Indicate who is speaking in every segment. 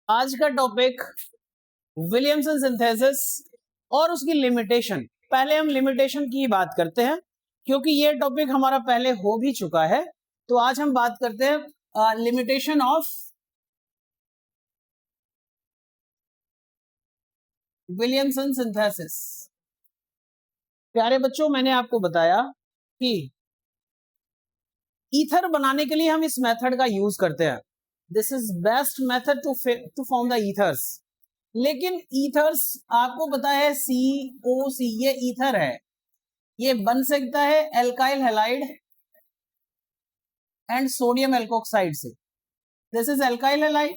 Speaker 1: आज का topic Williamson synthesis और उसकी लिमिटेशन। पहले हम लिमिटेशन की बात करते हैं क्योंकि ये टॉपिक हमारा पहले हो भी चुका है। तो आज हम बात करते हैं लिमिटेशन ऑफ विलियमसन सिंथेसिस। प्यारे बच्चों, मैंने आपको बताया कि ईथर बनाने के लिए हम इस मेथड का यूज करते हैं। This is best method to form the ethers. लेकिन ईथर्स आपको पता है COC ये ईथर है, ये बन सकता है alkyl halide and sodium alkoxide से। This is alkyl halide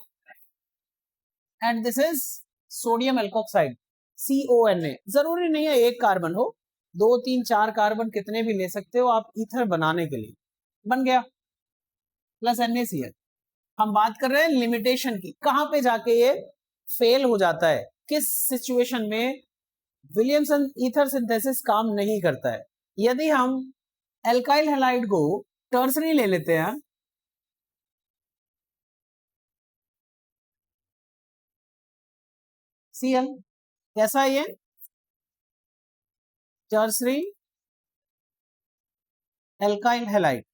Speaker 1: and this is sodium alkoxide CONA। जरूरी नहीं है एक कार्बन हो, 2 3 4 कार्बन कितने भी ले सकते हो आप ईथर बनाने के लिए। बन गया प्लस NaCl। हम बात कर रहे हैं लिमिटेशन की, कहां पे जाके ये फेल हो जाता है, किस सिचुएशन में विलियमसन ईथर सिंथेसिस काम नहीं करता है। यदि हम एल्काइल हैलाइड को टर्सरी ले लेते हैं, Cl कैसा है ये टर्सरी एल्काइल हैलाइड,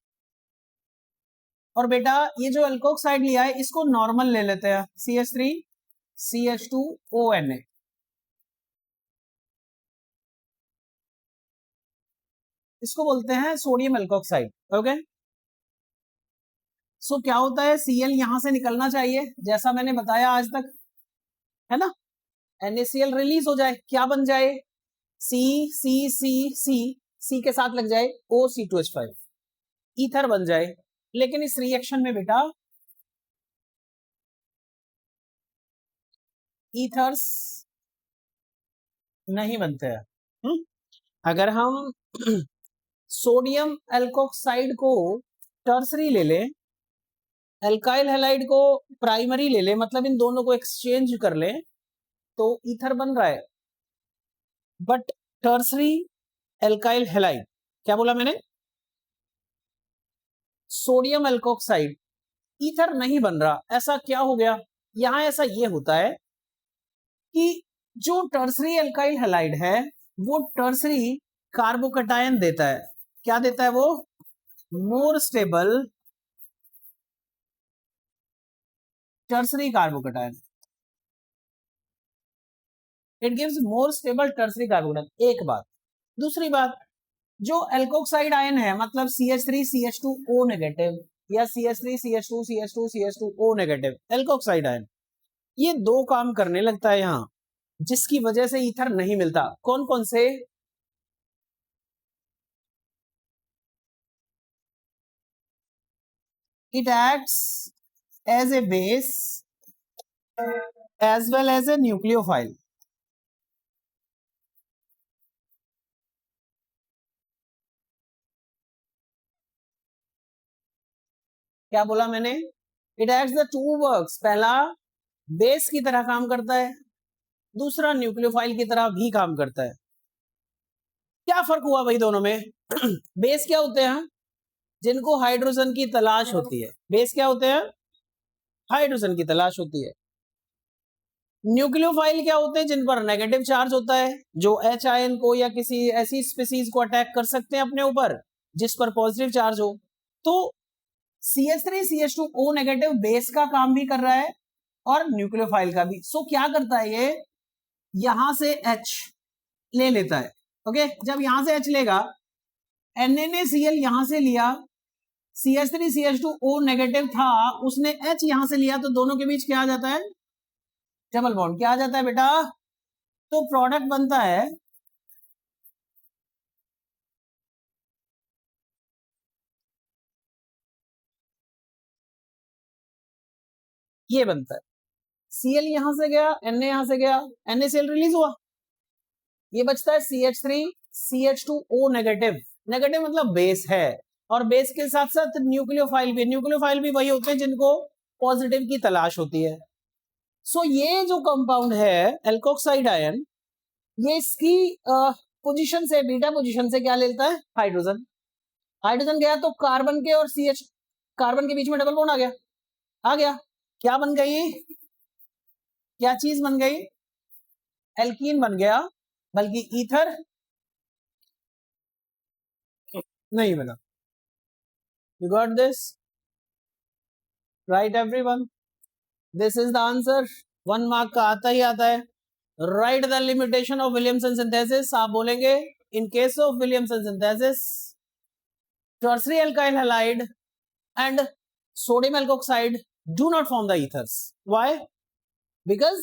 Speaker 1: और बेटा ये जो एल्कोक्साइड लिया है इसको नॉर्मल ले लेते हैं CH3 CH2ONA। इसको बोलते हैं सोडियम एल्कोक्साइड। ओके, सो क्या होता है, Cl यहां से निकलना चाहिए जैसा मैंने बताया आज तक, है ना। NaCl रिलीज हो जाए, क्या बन जाए C के साथ लग जाए OC2H5, ईथर बन जाए। लेकिन इस रिएक्शन में बेटा ईथर्स नहीं बनते हैं। अगर हम सोडियम एल्कोक्साइड को टर्सरी ले लें, एल्काइल हैलाइड को प्राइमरी ले लें, मतलब इन दोनों को एक्सचेंज कर लें, तो ईथर बन रहा है। बट टर्सरी एल्काइल हैलाइड, क्या बोला मैंने, सोडियम एल्कोक्साइड ईथर नहीं बन रहा। ऐसा क्या हो गया, यहां ऐसा ये होता है कि जो टर्सरी एल्काइल हैलाइड है वो टर्सरी कार्बोकटायन देता है। क्या देता है वो, more stable tertiary carbocation. It gives more stable tertiary carbocation. एक बात, दूसरी बात, जो एल्कोक्साइड आयन है मतलब CH3 CH2O नेगेटिव या CH3 CH2 CH2 CH2O negative alkoxide ion, ये दो काम करने लगता है यहां जिसकी वजह से ईथर नहीं मिलता। कौन कौन से, it acts as a base as well as a nucleophile। क्या बोला मैंने, it acts the two works. पहला बेस की तरह काम करता है, दूसरा न्यूक्लियोफाइल की तरह भी काम करता है। क्या फर्क हुआ भाई दोनों में? बेस क्या होते हैं, जिनको हाइड्रोजन की तलाश होती है। बेस क्या होते हैं, हाइड्रोजन की तलाश होती है। न्यूक्लियोफाइल क्या होते हैं, जिन पर नेगेटिव चार्ज होता है, जो H आयन को या किसी ऐसी स्पीसीज को अटैक कर सकते हैं अपने ऊपर जिस पर पॉजिटिव चार्ज हो। तो CH3 CH2O नेगेटिव बेस का काम भी कर रहा है और न्यूक्लियोफाइल का भी। सो क्या करता है, ये यहां से H ले लेता है। ओके, जब यहां से H लेगा, NaCl यहां से लिया, CH3 CH2O नेगेटिव था, उसने H यहां से लिया, तो दोनों के बीच क्या आ जाता है, डबल बॉन्ड। क्या आ जाता है बेटा, तो प्रोडक्ट बनता है ये बनता है Cl यहां से गया, Na यहां से गया, NaCl रिलीज हुआ, ये बचता है CH3 CH2O नेगेटिव। नेगेटिव मतलब बेस है, और बेस के साथ साथ न्यूक्लियोफाइल भी। न्यूक्लियोफाइल भी वही होते हैं जिनको पॉजिटिव की तलाश होती है। सो ये जो कंपाउंड है एल्कोक्साइड आयन, ये इसकी पोजीशन से, बीटा पोजीशन से क्या लेता है, हाइड्रोजन। हाइड्रोजन गया तो कार्बन के और CH कार्बन के बीच में डबल बॉन्ड आ गया, आ गया। क्या बन गई, क्या चीज बन गई? एल्कीन बन गया, बल्कि ईथर नहीं बना। You got this right everyone? This is the answer. 1 mark का आता ही आता है। Right the limitation of Williamson synthesis. आप बोलेंगे in case of Williamson synthesis tertiary alkyl halide and sodium alkoxide do not form the ethers. Why? Because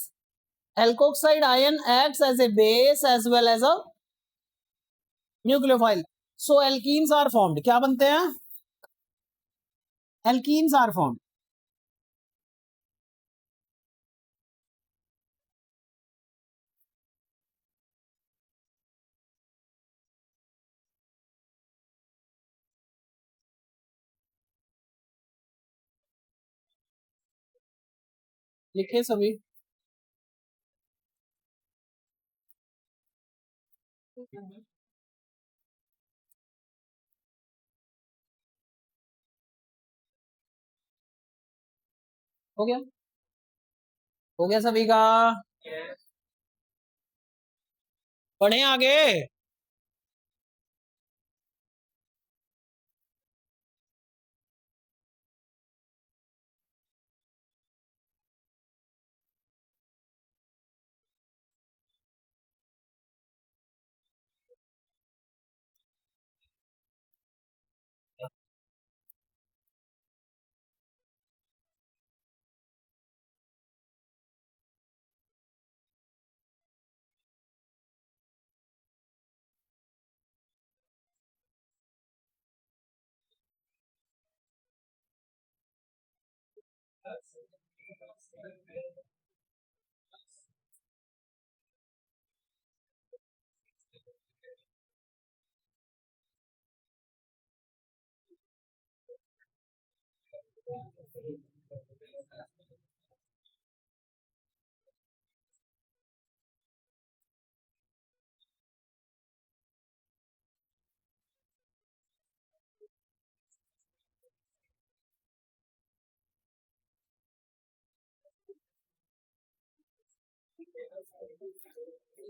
Speaker 1: alkoxide ion acts as a base as well as a nucleophile. So alkenes are formed. क्या बनते हैं? Alkenes are formed. लिखे सभी। हो गया? हो गया सभी का? पढ़े आगे।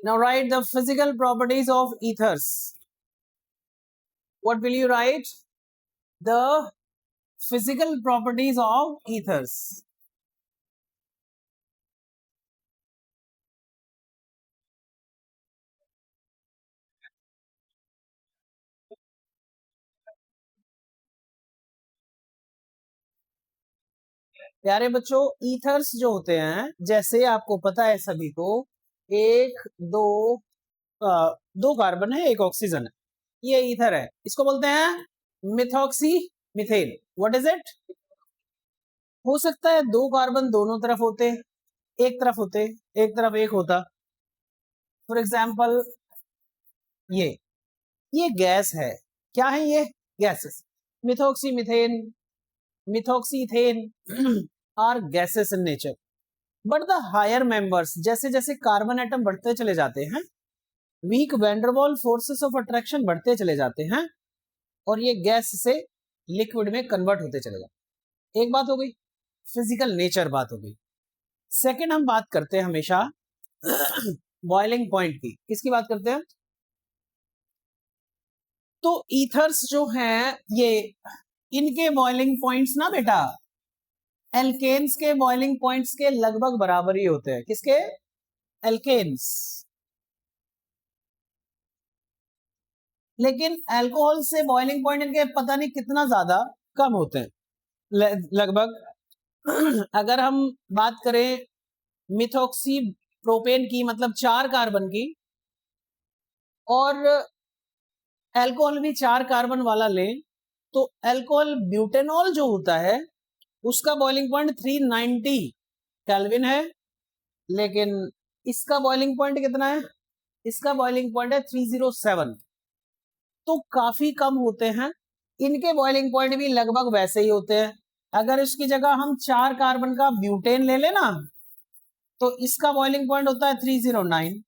Speaker 1: Now write the physical properties of ethers. What will you write? The physical properties of ethers. प्यारे बच्चों, ईथर्स जो होते हैं, जैसे आपको पता है सभी को, एक दो दो कार्बन है, एक ऑक्सीजन है, ये ईथर है। इसको बोलते हैं methoxy methane. What is it? हो सकता है दो कार्बन दोनों तरफ होते, एक तरफ होते, एक तरफ एक होता। फॉर एग्जाम्पल ये गैस है। क्या है ये? Gases. Methoxy methane, methoxyethane are gases in nature. But the higher members, जैसे जैसे कार्बन एटम बढ़ते चले जाते हैं, weak van der Waals forces of attraction बढ़ते चले जाते हैं, और ये गैस से लिक्विड में कन्वर्ट होते चले जाते। एक बात हो गई, फिजिकल नेचर बात हो गई। सेकंड हम बात करते हैं हमेशा बॉइलिंग पॉइंट की। किसकी बात करते हैं? तो ईथर्स जो हैं, ये इनके बॉइलिंग पॉइंट्स ना बेटा, एल्केन्स के बॉइलिंग पॉइंट्स के लगभग बराबर ही होते हैं। किसके? एल्केन्स। लेकिन अल्कोहल से बॉइलिंग पॉइंट इनके पता नहीं कितना ज्यादा कम होते हैं, लगभग। अगर हम बात करें मिथॉक्सी प्रोपेन की, मतलब 4 कार्बन की, और अल्कोहल भी 4 कार्बन वाला लें, तो अल्कोहल ब्यूटेनॉल जो होता है उसका बॉइलिंग पॉइंट 390 केल्विन है, लेकिन इसका बॉइलिंग पॉइंट कितना है? इसका बॉइलिंग पॉइंट है 307। तो काफी कम होते हैं। इनके बॉइलिंग पॉइंट भी लगभग वैसे ही होते हैं। अगर इसकी जगह हम 4 कार्बन का ब्यूटेन ले लेना, तो इसका बॉइलिंग पॉइंट होता है 309,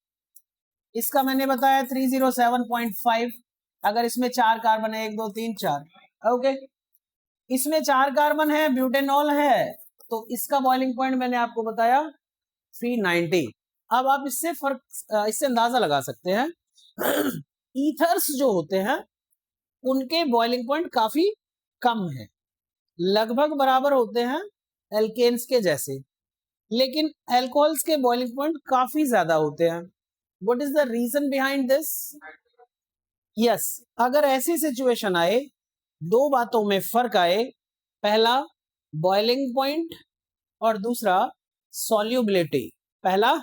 Speaker 1: इसका मैंने बताया 307.5। अगर इसमें 4 कार्बन है, 1 2 3 4, ओके, इसमें 4 कार्बन है, ब्यूटेनॉल है, तो इसका बॉइलिंग पॉइंट मैंने आपको बताया 390। अब आप इससे इससे अंदाजा लगा सकते हैं ईथर्स जो होते हैं उनके बॉइलिंग पॉइंट काफी कम है, लगभग बराबर होते हैं एल्केन्स के जैसे, लेकिन अल्कोहल्स के बॉइलिंग पॉइंट काफी ज्यादा होते हैं। What is the reason behind this? Yes, अगर ऐसी सिचुएशन आए, दो बातों में फर्क आए, पहला बॉइलिंग पॉइंट और दूसरा सॉल्युबिलिटी, पहला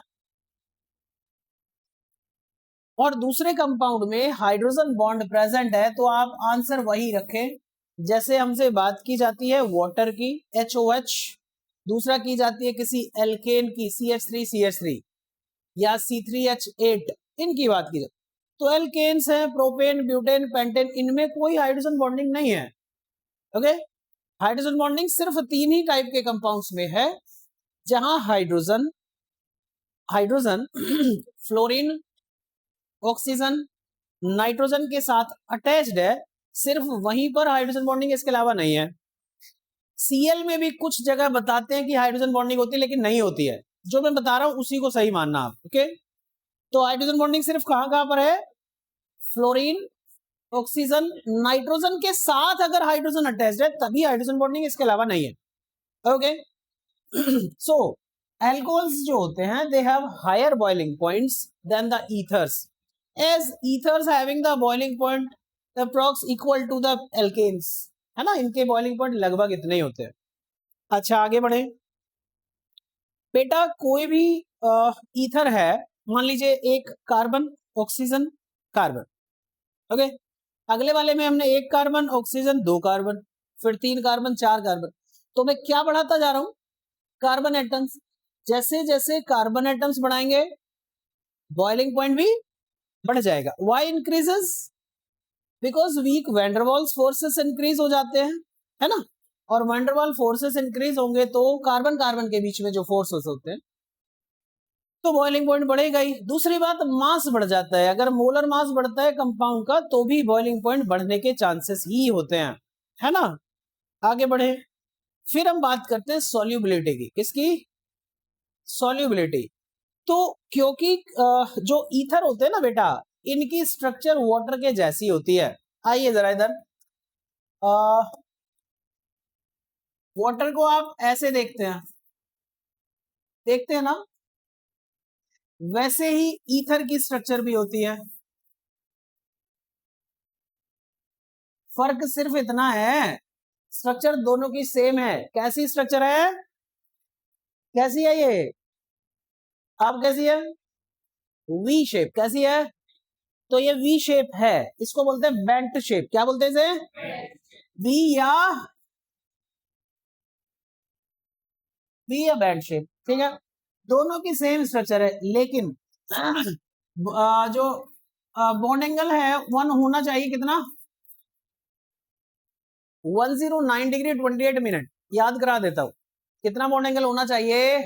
Speaker 1: और दूसरे कंपाउंड में हाइड्रोजन बॉन्ड प्रेजेंट है, तो आप आंसर वही रखें जैसे हमसे बात की जाती है वाटर की HOH, दूसरा की जाती है किसी एल्केन की CH3CH3 या C3H8, इनकी बात की जाती। तो एल्केन्स हैं प्रोपेन, ब्यूटेन, पेंटेन, इनमें कोई हाइड्रोजन बॉन्डिंग नहीं है। ओके, हाइड्रोजन बॉन्डिंग सिर्फ 3 ही टाइप के कंपाउंड्स में है जहां हाइड्रोजन फ्लोरीन, ऑक्सीजन, नाइट्रोजन के साथ अटैच्ड है, सिर्फ वहीं पर हाइड्रोजन बॉन्डिंग, इसके अलावा नहीं है। Cl में भी कुछ जगह बताते हैं कि हाइड्रोजन बॉन्डिंग होती है, लेकिन नहीं होती है। जो मैं बता रहा हूं उसी को सही मानना आप। ओके, तो हाइड्रोजन बॉन्डिंग सिर्फ कहां पर है? फ्लोरीन, ऑक्सीजन, नाइट्रोजन के साथ अगर हाइड्रोजन अटैच्ड है तभी हाइड्रोजन बॉन्डिंग, इसके अलावा नहीं है। ओके, सो अल्कोहल्स जो होते हैं they have higher boiling points than the ethers, as ethers having the boiling point approx equal to the alkanes, है ना, इनके बॉइलिंग पॉइंट लगभग इतने ही होते हैं। अच्छा, आगे बढ़े बेटा। कोई भी ईथर है, मान लीजिए एक कार्बन, ऑक्सीजन, कार्बन। ओके, अगले वाले में हमने एक कार्बन, ऑक्सीजन, 2 कार्बन, फिर 3 कार्बन, 4 कार्बन। तो मैं क्या बढ़ाता जा रहा हूं? Carbon atoms. जैसे जैसे कार्बन एटम्स बढ़ाएंगे बॉइलिंग पॉइंट भी बढ़ जाएगा। Why increases? Because weak van der Waals forces increase हो जाते हैं, है ना, और वैंडरवाल फोर्सेस इंक्रीज होंगे तो कार्बन कार्बन के बीच में जो फोर्सेस होते हैं तो बॉइलिंग पॉइंट बढ़ेगा ही। दूसरी बात, मास बढ़ जाता है। अगर मोलर मास बढ़ता है कंपाउंड का तो भी बॉइलिंग पॉइंट बढ़ने के चांसेस ही होते हैं, है ना। आगे बढ़े, फिर हम बात करते हैं सॉल्युबिलिटी की। किसकी? सॉल्युबिलिटी। तो क्योंकि जो ईथर होते हैं ना बेटा, इनकी स्ट्रक्चर वाटर के जैसी होती है। आइए जरा इधर, वाटर को आप ऐसे देखते हैं ना, वैसे ही ईथर की स्ट्रक्चर भी होती है। फर्क सिर्फ इतना है, स्ट्रक्चर दोनों की सेम है। कैसी स्ट्रक्चर है? कैसी है ये? आप कैसी है? V shape. कैसी है? तो ये वी शेप है, इसको बोलते हैं बेंट शेप। क्या बोलते हैं इसे? वी या बेंट शेप, ठीक है। दोनों की सेम स्ट्रक्चर है, लेकिन जो बॉन्ड एंगल है 1 होना चाहिए। कितना? 109 डिग्री 28 मिनट। याद करा देता हूं, कितना बॉन्ड एंगल होना चाहिए?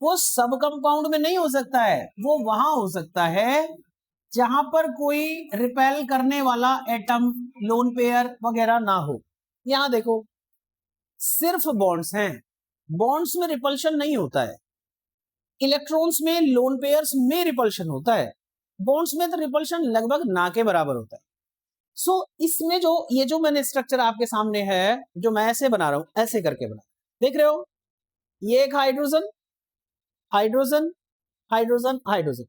Speaker 1: वो सब कंपाउंड में नहीं हो सकता है, वो वहां हो सकता है जहां पर कोई रिपेल करने वाला एटम, लोन पेयर वगैरह ना हो। यहां देखो, सिर्फ बॉन्ड्स हैं, बॉन्ड्स में रिपल्शन नहीं होता है। इलेक्ट्रॉन्स में, लोन पेयर्स में रिपल्शन होता है, बॉन्ड्स में तो रिपल्शन लगभग ना के बराबर होता है। सो इसमें जो ये जो मैंने स्ट्रक्चर आपके सामने है, जो मैं ऐसे बना रहा हूं, ऐसे करके बना, देख रहे हो, ये एक हाइड्रोजन, हाइड्रोजन, हाइड्रोजन, हाइड्रोजन,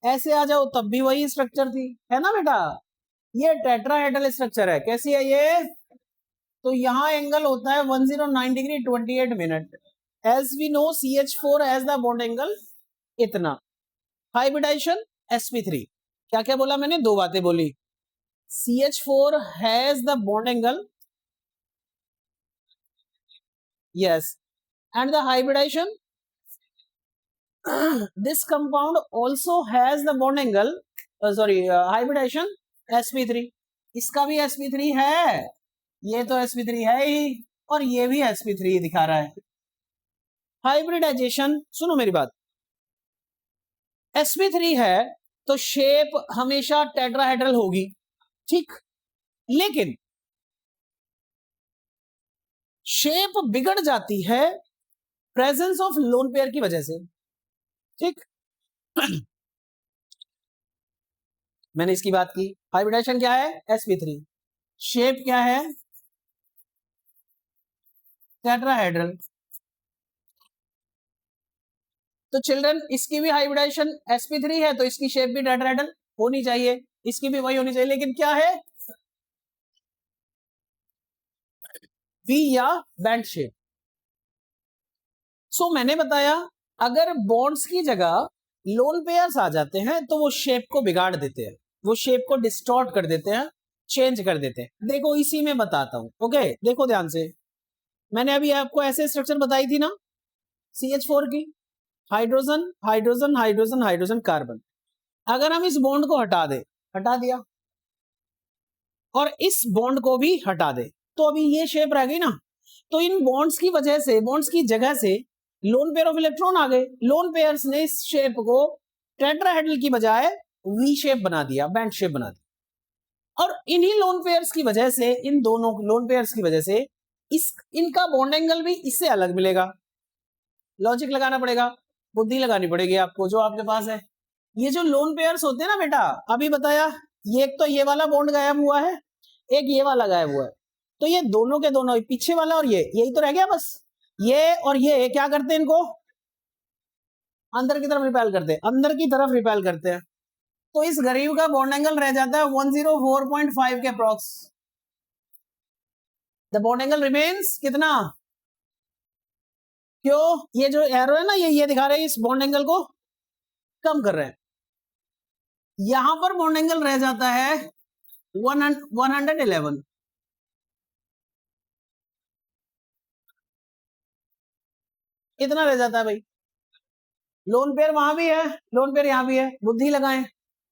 Speaker 1: ऐसे आ जाओ तब भी वही स्ट्रक्चर थी, है ना बेटा। ये टेट्राहेड्रल स्ट्रक्चर है। कैसी है ये? तो यहां एंगल होता है 109 degree 28 minute. As we know CH4 has the bond angle इतना। हाइब्रिडाइजेशन sp3, क्या क्या बोला मैंने? 2 बातें बोली। CH4 has the bond angle, yes, and the hybridization this compound also has the bond angle, hybridization sp3, इसका भी sp3 है, ये तो sp3 है ही, और ये भी sp3 दिखा रहा है। हाइब्रिडाइजेशन, सुनो मेरी बात, sp3 है तो शेप हमेशा टेट्राहेड्रल होगी, ठीक, लेकिन शेप बिगड़ जाती है प्रेजेंस ऑफ लोन पेयर की वजह से, ठीक। मैंने इसकी बात की। हाइब्रिडाइजेशन क्या है? sp3। शेप क्या है? टेट्राहेड्रल। तो चिल्ड्रन इसकी भी हाइब्रिडाइजेशन sp3 है, तो इसकी शेप भी टेट्राहेड्रल होनी चाहिए, इसकी भी वही होनी चाहिए, लेकिन क्या है? वी या बैंड शेप। सो मैंने बताया अगर बॉन्ड्स की जगह लोन पेयर्स आ जाते हैं तो वो शेप को बिगाड़ देते हैं, वो शेप को डिस्टॉर्ट कर देते हैं, चेंज कर देते हैं। देखो इसी में बताता हूं, ओके देखो ध्यान से। मैंने अभी आपको ऐसे स्ट्रक्चर बताई थी ना, CH4 की, hydrogen hydrogen hydrogen hydrogen carbon. अगर हम इस बॉन्ड को हटा दे, हटा दिया, और इस बॉन्ड को भी हटा दे, तो अभी ये शेप रह गई ना। तो इन बॉन्ड्स की वजह से, बॉन्ड्स की जगह से लोन पेयर ऑफ इलेक्ट्रॉन आ गए। लोन पेयर्स ने इस शेप को टेट्राहेड्रल की बजाय वी शेप बना दिया, बैंड शेप बना दिया। और इन्हीं लोन पेयर्स की वजह से, इन दोनों लोन पेयर्स की वजह से इस इनका बॉन्ड एंगल भी इससे अलग मिलेगा। लॉजिक लगाना पड़ेगा, बुद्धि लगानी पड़ेगी आपको जो आपके पास है। ये जो लोन पेयर्स होते हैं ना बेटा, अभी बताया, ये एक तो ये वाला बॉन्ड गायब हुआ है, एक ये वाला गायब हुआ है, तो ये दोनों के दोनों, पीछे वाला और ये, यही तो रह गया बस। ये और ये क्या करते हैं? इनको अंदर की तरफ रिपेल करते हैं, अंदर की तरफ रिपेल करते हैं। तो इस गरीब का बॉन्ड एंगल रह जाता है 104.5 के approx. The bond angle remains कितना? क्यों? ये जो एरो है ना, ये दिखा रहे हैं इस बॉन्ड एंगल को कम कर रहे हैं। यहां पर बॉन्ड एंगल रह जाता है 111। इतना रह जाता है भाई। लोन पेयर वहां भी है, लोन पेयर यहां भी है, बुद्धि लगाएं।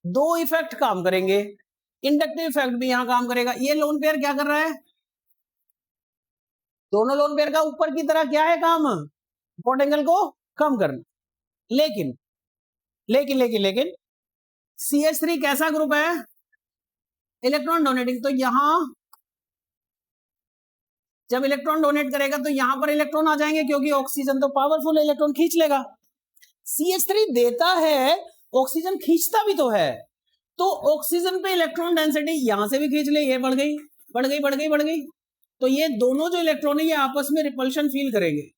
Speaker 1: दो इफेक्ट काम करेंगे, इंडक्टिव इफेक्ट भी यहां काम करेगा। ये लोन पेयर क्या कर रहा है? दोनों लोन पेयर का ऊपर की तरह क्या है काम? बॉन्ड एंगल को कम करना। लेकिन लेकिन लेकिन लेकिन CH3 कैसा ग्रुप है? Electron donating. तो यहां जब इलेक्ट्रॉन डोनेट करेगा तो यहां पर इलेक्ट्रॉन आ जाएंगे, क्योंकि ऑक्सीजन तो पावरफुल इलेक्ट्रॉन खींच लेगा। CH3 देता है, ऑक्सीजन खींचता भी तो है। तो ऑक्सीजन पे इलेक्ट्रॉन डेंसिटी यहां से भी खींच ले, ये बढ़ गई बढ़ गई बढ़ गई बढ़ गई। तो ये दोनों जो इलेक्ट्रॉन है ये आपस में रिपल्शन फील करेंगे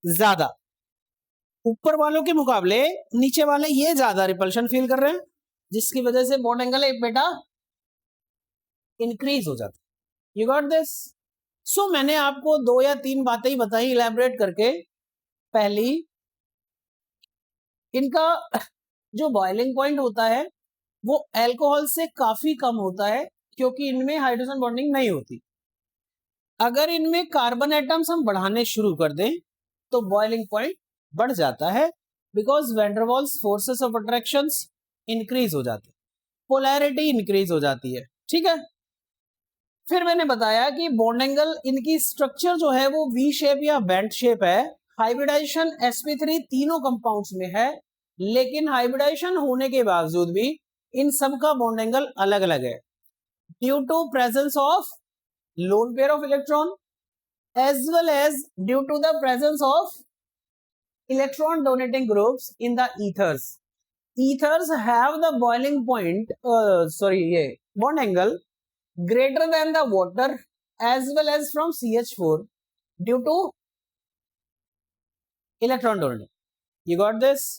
Speaker 1: ज्यादा। ऊपर वालों के मुकाबले नीचे वाले ये ज्यादा रिपल्शन फील कर रहे हैं, जिसकी वजह से बॉन्ड एंगल एक बेटा इंक्रीज हो जाता है। You got this? सो मैंने आपको 2 या 3 बातें ही बताई इलैबोरेट करके। पहली, इनका जो बॉइलिंग पॉइंट होता है वो अल्कोहल से काफी कम होता है, क्योंकि इनमें हाइड्रोजन बॉन्डिंग नहीं होती। अगर इनमें कार्बन एटम्स हम बढ़ाने शुरू कर दें तो बॉइलिंग पॉइंट बढ़ जाता है, because der Waals forces of attractions increase हो जाती है, पोलैरिटी इंक्रीज हो जाती है। ठीक है। फिर मैंने बताया कि बॉन्ड एंगल, इनकी स्ट्रक्चर जो है वो वी शेप या बैंड शेप है। हाइब्रिडाइजेशन sp3 तीनों कंपाउंड्स में है, लेकिन हाइब्रिडाइजेशन होने के बावजूद भी इन सब का बॉन्ड एंगल अलग अलग है, due to presence of lone pair of electron as well as due to the presence of electron donating groups in the ethers. Ethers have the boiling point, bond angle greater than the water as well as from CH4 due to electron donating. You got this?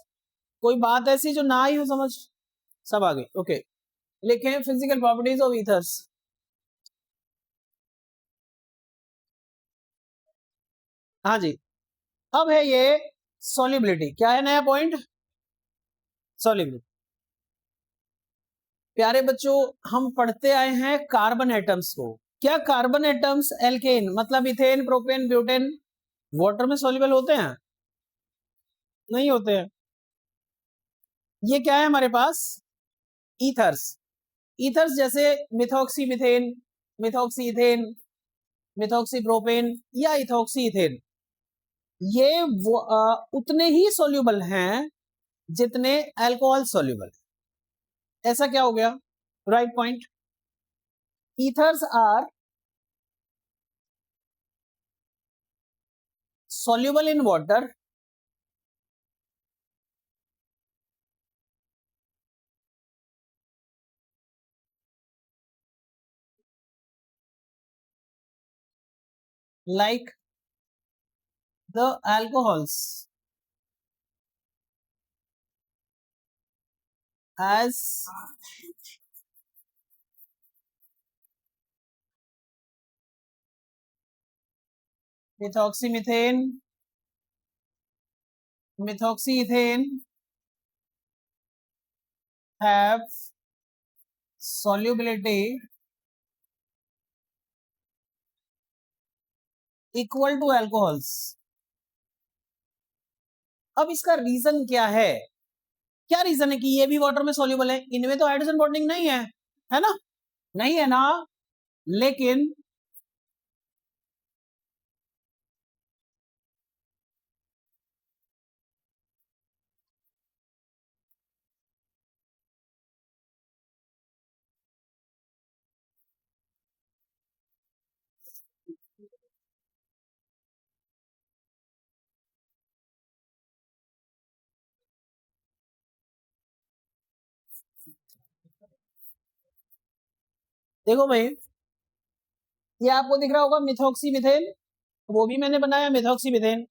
Speaker 1: कोई बात ऐसी जो ना ही हो समझ? सब आ गई। Okay, लिखें फिजिकल प्रॉपर्टीज ऑफ ईथर्स। हाँ जी, अब है ये सॉल्युबिलिटी। क्या है नया पॉइंट? सॉल्युबिलिटी। प्यारे बच्चों, हम पढ़ते आए हैं कार्बन एटम्स को। क्या कार्बन एटम्स एल्केन मतलब इथेन, प्रोपेन, ब्यूटेन वाटर में सॉल्युबल होते हैं? नहीं होते हैं। ये क्या है हमारे पास? ईथर्स। ईथर्स जैसे methoxy methane, methoxy ethane, methoxy propane या इथॉक्सी इथेन, ये उतने ही सॉल्युबल हैं जितने अल्कोहल सॉल्युबल। ऐसा क्या हो गया? Right point. Ethers are soluble in water like the alcohols as methoxymethane, methoxyethane have solubility equal to alcohols. अब इसका रीजन क्या है? क्या रीजन है कि ये भी वाटर में सॉल्युबल है? इनमें तो हाइड्रोजन बॉन्डिंग नहीं है ना? नहीं है ना? लेकिन देखो भाई, ये आपको दिख रहा होगा मिथॉक्सीमिथेन, वो भी मैंने बनाया मिथॉक्सीमिथेन।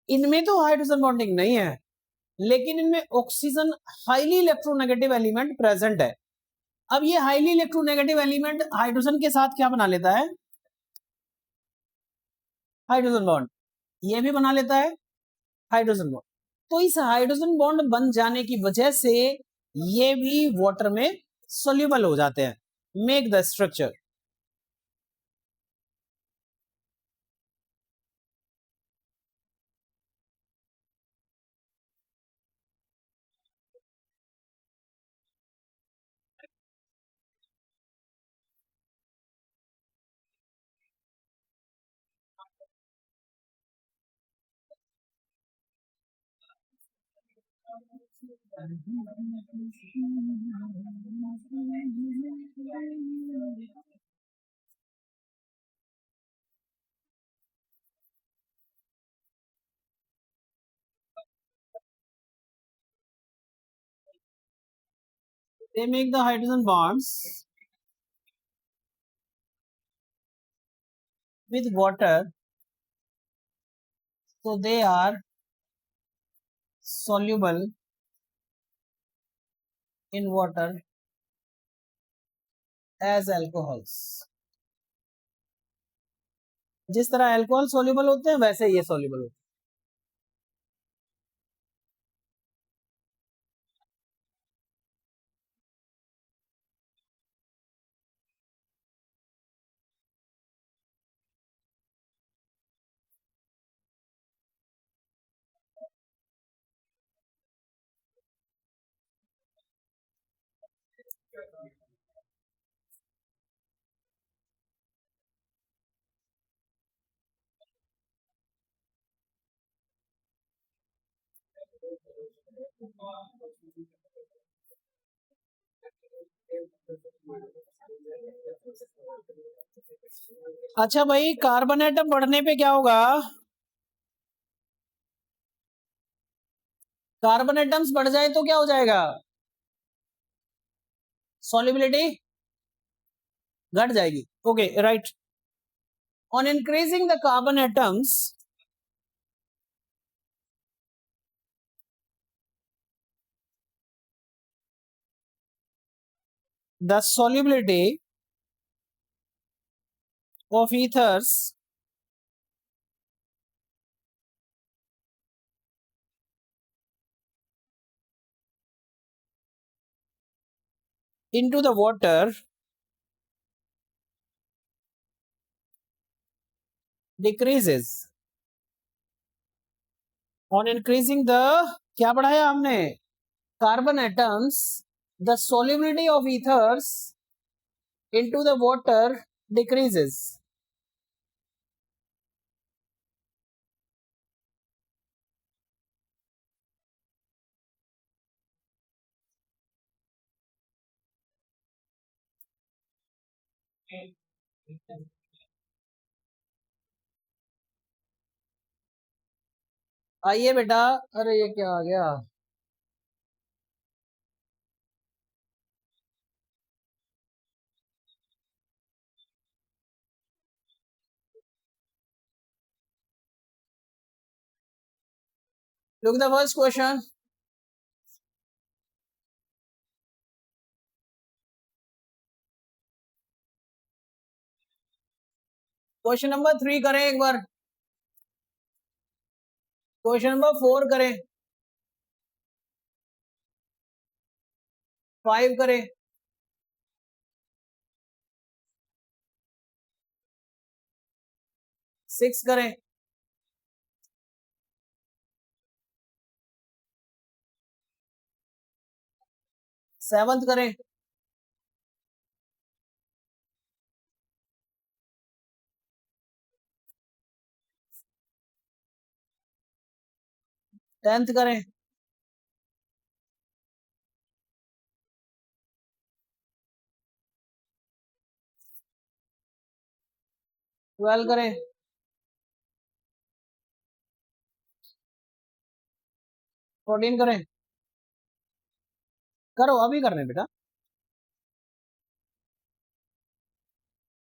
Speaker 1: इनमें तो हाइड्रोजन बॉन्डिंग नहीं है, लेकिन इनमें oxygen highly electronegative element present है। अब ये हाईली इलेक्ट्रोनेगेटिव एलिमेंट हाइड्रोजन के साथ क्या बना लेता है? Hydrogen bond. ये भी बना लेता है हाइड्रोजन बॉन्ड। तो इस हाइड्रोजन बॉन्ड बन जाने की वजह से ये भी वाटर में सोल्यूबल हो जाते हैं। Make the structure. They make the hydrogen bonds with water, so they are soluble in water as alcohols. जिस तरह अल्कोहल सोल्यूबल होते हैं वैसे ये सोल्यूबल होते हैं। अच्छा भाई, कार्बन एटम बढ़ने पे क्या होगा? कार्बन एटम्स बढ़ जाए तो क्या हो जाएगा? सॉल्युबिलिटी घट जाएगी। Okay, right. On increasing the carbon atoms, the solubility of ethers into the water decreases on increasing the, क्या बढ़ाया हमने? Carbon atoms, the solubility of ethers into the water decreases. आइए बेटा। अरे ये क्या आ गया? Look the first question. Question number 3 करें एक बार। क्वेश्चन नंबर 4 करें। 5 करें। 6 करें। 7 करें। 10th करें। ट्वेल्व करें। 14 करें। करो अभी करने बेटा।